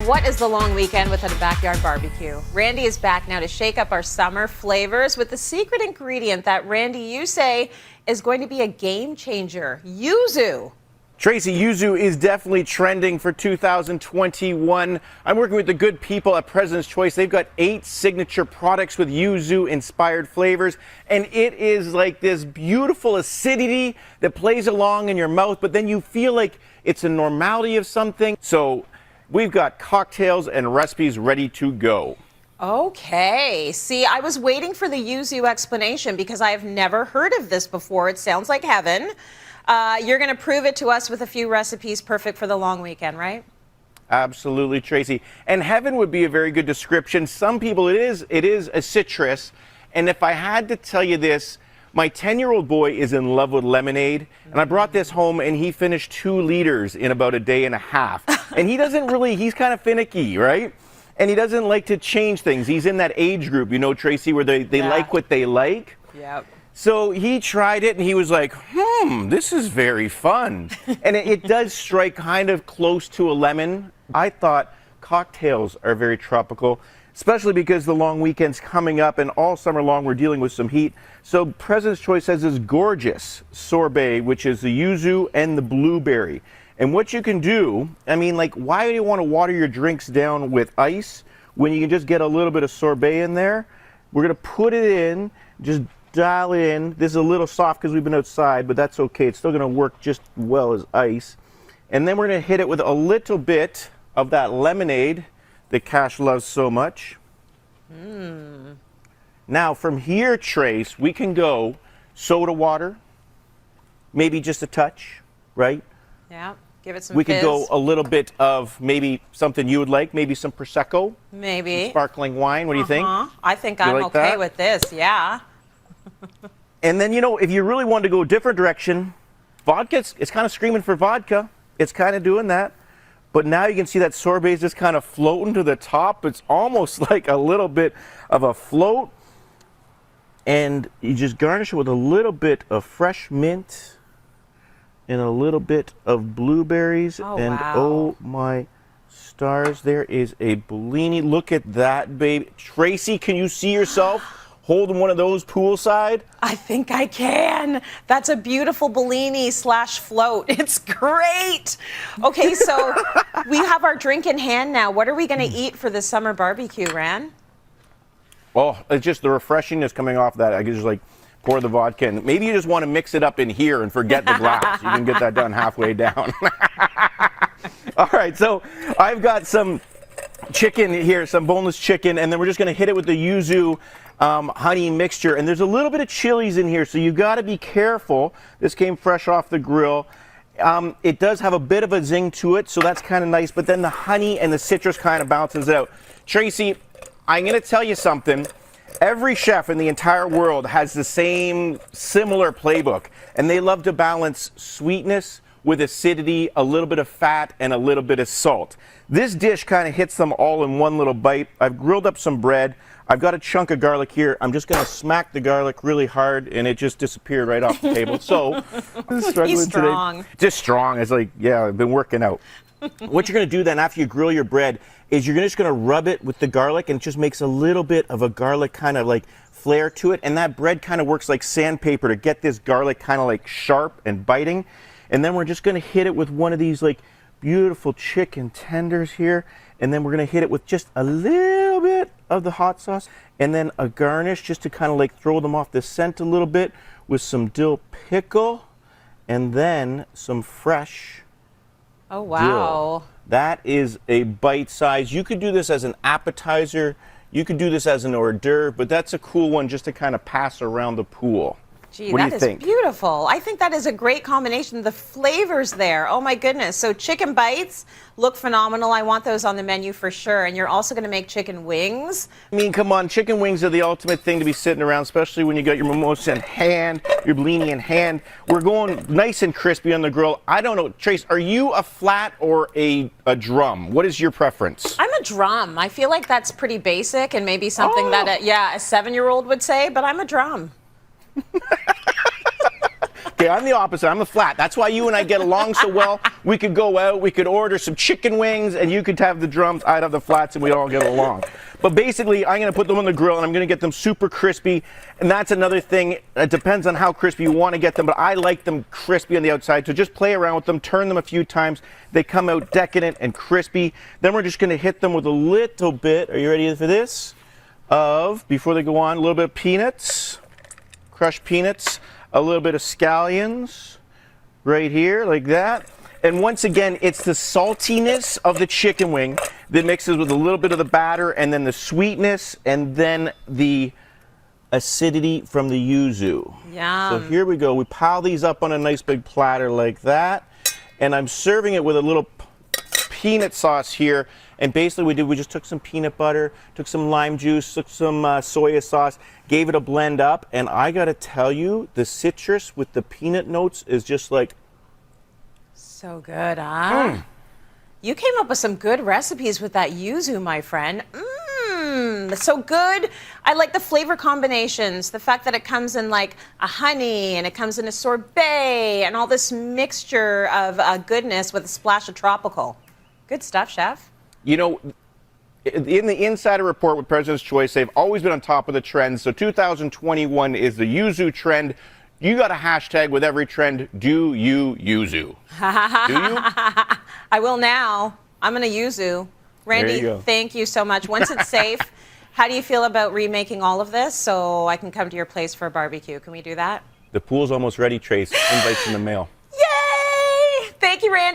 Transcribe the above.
What is the long weekend without a backyard barbecue? Randy is back now to shake up our summer flavors with the secret ingredient that, Randy, you say is going to be a game changer, yuzu. Tracy, yuzu is definitely trending for 2021. I'm working with the good people at President's Choice. They've got 8 signature products with yuzu-inspired flavors, and it is like this beautiful acidity that plays along in your mouth, but then you feel like it's a normality of something. So we've got cocktails and recipes ready to go. Okay. See, I was waiting for the yuzu explanation because I have never heard of this before. It sounds like heaven. You're going to prove it to us with a few recipes perfect for the long weekend, right? Absolutely, Tracy. And heaven would be a very good description. Some people, it is a citrus. And if I had to tell you this, my 10-year-old boy is in love with lemonade. And I brought this home, and he finished 2 liters in about a day and a half. And he doesn't really, he's kind of finicky, right? And he doesn't like to change things. He's in that age group, you know, Tracy, where they like what they like. Yep. So he tried it, and he was like, this is very fun. And it does strike kind of close to a lemon. I thought cocktails are very tropical, especially because the long weekend's coming up, and all summer long we're dealing with some heat. So President's Choice has this gorgeous sorbet, which is the yuzu and the blueberry. And what you can do, I mean, like, why do you want to water your drinks down with ice when you can just get a little bit of sorbet in there? We're going to put it in, just dial it in. This is a little soft because we've been outside, but that's okay. It's still going to work just well as ice. And then we're going to hit it with a little bit of that lemonade that Cash loves so much. Now from here, Trace, we can go soda water, maybe just a touch, right? Yeah, give it some We fizz. could go a little bit of maybe something you would like, maybe some Prosecco. Maybe. Some sparkling wine. What do you think? I think I'm like okay that? with this, yeah. And then, you know, if you really want to go a different direction, vodka, it's kind of screaming for vodka. It's kind of doing that. But now you can see that sorbet is just kind of floating to the top. It's almost like a little bit of a float. And you just garnish it with a little bit of fresh mint and a little bit of blueberries. Oh, and wow. oh my stars, there is a Bellini. Look at that, baby. Tracy, can you see yourself holding one of those poolside? I think I can. That's a beautiful Bellini / float. It's great. Okay, so we have our drink in hand now. What are we going to eat for the summer barbecue, Ran? Oh, it's just the refreshingness coming off that. I can just like pour the vodka in. Maybe you just want to mix it up in here and forget the glass. You can get that done halfway down. All right, so I've got some chicken here, some boneless chicken, and then we're just going to hit it with the yuzu honey mixture. And there's a little bit of chilies in here, so you got to be careful. This came fresh off the grill. It does have a bit of a zing to it, so that's kind of nice, but then the honey and the citrus kind of balances it out. Tracy, I'm going to tell you something. Every chef in the entire world has the same similar playbook, and they love to balance sweetness with acidity, a little bit of fat, and a little bit of salt. This dish kind of hits them all in one little bite. I've grilled up some bread. I've got a chunk of garlic here. I'm just going to smack the garlic really hard, and it just disappeared right off the table. So, I'm struggling He's strong. today. Just strong. It's like, yeah, I've been working out. What you're going to do then after you grill your bread is you're just going to rub it with the garlic, and it just makes a little bit of a garlic kind of like flair to it. And that bread kind of works like sandpaper to get this garlic kind of like sharp and biting. And then we're just going to hit it with one of these like beautiful chicken tenders here. And then we're going to hit it with just a little bit of the hot sauce. And then a garnish just to kind of like throw them off the scent a little bit with some dill pickle. And then some fresh Oh, wow. dill. That is a bite size. You could do this as an appetizer. You could do this as an hors d'oeuvre, but that's a cool one just to kind of pass around the pool. Gee, what do that you is think? beautiful. I think that is a great combination. The flavors there, oh my goodness. So chicken bites look phenomenal. I want those on the menu for sure. And you're also going to make chicken wings. I mean, come on, chicken wings are the ultimate thing to be sitting around, especially when you got your mimosa in hand, your Bellini in hand. We're going nice and crispy on the grill. I don't know, Trace, are you a flat or a drum? What is your preference? I'm a drum. I feel like that's pretty basic and maybe something that, a 7-year-old would say, but I'm a drum. Okay, I'm the opposite. I'm the flat. That's why you and I get along so well. We could go out, we could order some chicken wings, and you could have the drums, I'd have the flats, and we'd all get along. But basically, I'm going to put them on the grill, and I'm going to get them super crispy. And that's another thing. It depends on how crispy you want to get them, but I like them crispy on the outside. So just play around with them, turn them a few times. They come out decadent and crispy. Then we're just going to hit them with a little bit. Are you ready for this? Before they go on, a little bit of peanuts, crushed peanuts, a little bit of scallions right here, like that. And once again, it's the saltiness of the chicken wing that mixes with a little bit of the batter, and then the sweetness, and then the acidity from the yuzu. Yum. So here we go. We pile these up on a nice big platter like that, and I'm serving it with a little peanut sauce here. And basically we just took some peanut butter, took some lime juice, took some soya sauce, gave it a blend up, and I gotta tell you, the citrus with the peanut notes is just like... So good, huh? You came up with some good recipes with that yuzu, my friend. So good. I like the flavor combinations, the fact that it comes in like a honey, and it comes in a sorbet, and all this mixture of goodness with a splash of tropical. Good stuff, chef. You know, in the Insider Report with President's Choice, they've always been on top of the trends. So 2021 is the yuzu trend. You got a hashtag with every trend. Do you yuzu? Do you? I will now. I'm going to yuzu. Randy, thank you so much. Once it's safe, how do you feel about remaking all of this so I can come to your place for a barbecue? Can we do that? The pool's almost ready, Trace. Invites in the mail. Yay! Thank you, Randy.